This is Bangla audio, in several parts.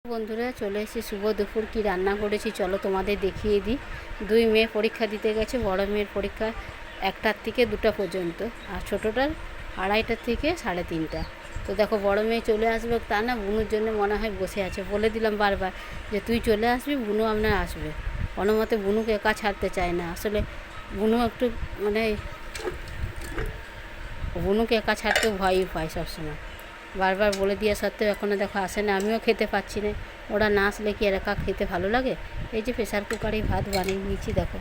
বন্ধুরা চলে এসেছি শুভ দুপুর কি রান্না করেছি চলো তোমাদের দেখিয়ে দিই। দুই মেয়ে পরীক্ষা দিতে গেছে। বড় মেয়ের পরীক্ষা 1টার থেকে 2টা পর্যন্ত, আর ছোটোটার 2:30 থেকে 3:30। তো দেখো বড় মেয়ে চলে আসবে, তা না বুনুর জন্য মনে হয় বসে আছে। বলে দিলাম বারবার যে তুই চলে আসবি, বুনু আপনার আসবে। কোনো মতে বুনুকে একা ছাড়তে চায় না। আসলে বুনু একটু বুনুকে একা ছাড়তেও ভয়ই পায় সবসময়। বারবার বলে দিয়ে সত্ত্বেও এখনও দেখো আসে না। আমিও খেতে পাচ্ছি না, ওরা না আসলে কি আর একা খেতে ভালো লাগে। এই যে প্রেশার কুকারেই ভাত বানিয়ে নিয়েছি দেখো।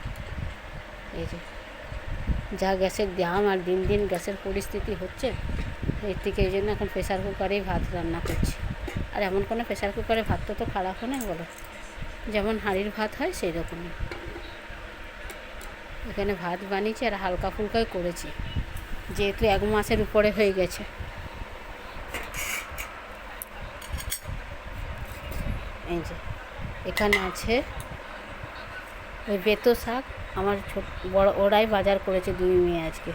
এই যে যা গ্যাসের দাম আর দিন দিন গ্যাসের পরিস্থিতি হচ্ছে, এর থেকে এই জন্য এখন প্রেশার কুকারেই ভাত রান্না করছি। আর এমন কোনো প্রেশার কুকারে ভাতটা তো খারাপ হয় না বলো, যেমন হাঁড়ির ভাত হয় সেই রকমই। এখানে ভাত বানিয়েছি আর হালকা ফুলকাই করেছি, যেহেতু 1 মাসের উপরে হয়ে গেছে। এই যে এখানে আছে ওই বেতো শাক। আমার বড় ওরাই বাজার করেছে, 2 মেয়ে আজকে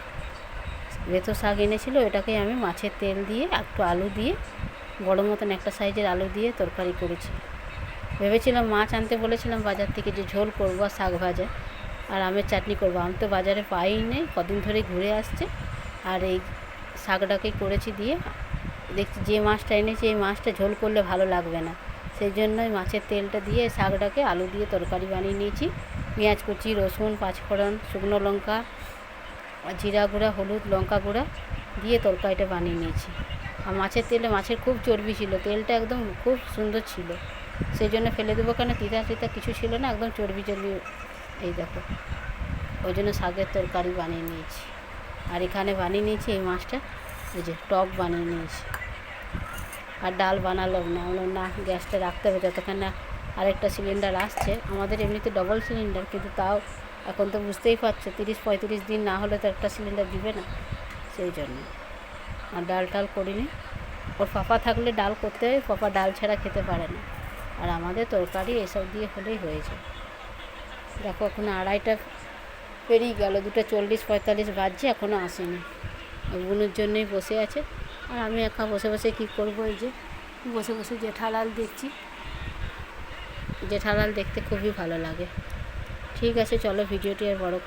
বেতো শাক এনেছিল। এটাকে আমি মাছের তেল দিয়ে একটু আলু দিয়ে, বড় মতন একটা সাইজের আলু দিয়ে তরকারি করেছি। ভেবেছিলাম মাছ আনতে বলেছিলাম বাজার থেকে, যে ঝোল করবো শাক ভাজা আর আমের চাটনি করবো। আম তো বাজারে পাই নেই, কদিন ধরে ঘুরে আসছে। আর এই শাকটাকেই করেছি দিয়ে। দেখছি যে মাছটা এনেছি এই মাছটা ঝোল করলে ভালো লাগবে না, সেই জন্যই মাছের তেলটা দিয়ে শাকটাকে আলু দিয়ে তরকারি বানিয়ে নিয়েছি। পেঁয়াজ কুচি, রসুন, পাঁচফোড়ন, শুকনো লঙ্কা, জিরা গুঁড়া, হলুদ, লঙ্কা গুঁড়া দিয়ে তরকারিটা বানিয়ে নিয়েছি। আর মাছের তেলে মাছের খুব চর্বি ছিল, তেলটা একদম খুব সুন্দর ছিল, সেই জন্য ফেলে দেবো কেন, তিতা তিতা কিছু ছিল না, একদম চর্বি চর্বি। এই দেখো ওই জন্য শাকের তরকারি বানিয়ে নিয়েছি। আর এখানে বানিয়ে নিয়েছি এই মাছটা, এই যে টক বানিয়ে নিয়েছি। আর ডাল বানালাম না, বললাম না গ্যাসটা রাখতে হবে যতক্ষণ না আরেকটা সিলিন্ডার আসছে। আমাদের এমনিতে ডবল সিলিন্ডার, কিন্তু তাও এখন তো বুঝতেই পারছো 30-35 দিন না হলে তো একটা সিলিন্ডার দিবে না, সেই জন্য। আর ডাল টাল করিনি। ওর পাপা থাকলে ডাল করতে হয়, পাপা ডাল ছাড়া খেতে পারে না। আর আমাদের তরকারি এসব দিয়ে হলেই হয়ে যায়। দেখো এখন 2:30 পেরিয়ে গেল, 2:40-45 বাজছে, এখনও আসেনি। বুনুর জন্যই বসে আছে। আর আমি একা বসে বসে কী করবো, এই যে বসে বসে জেঠালাল দেখছি। জেঠালাল দেখতে খুবই ভালো লাগে। ঠিক আছে চলো ভিডিওটি আর বড় করব।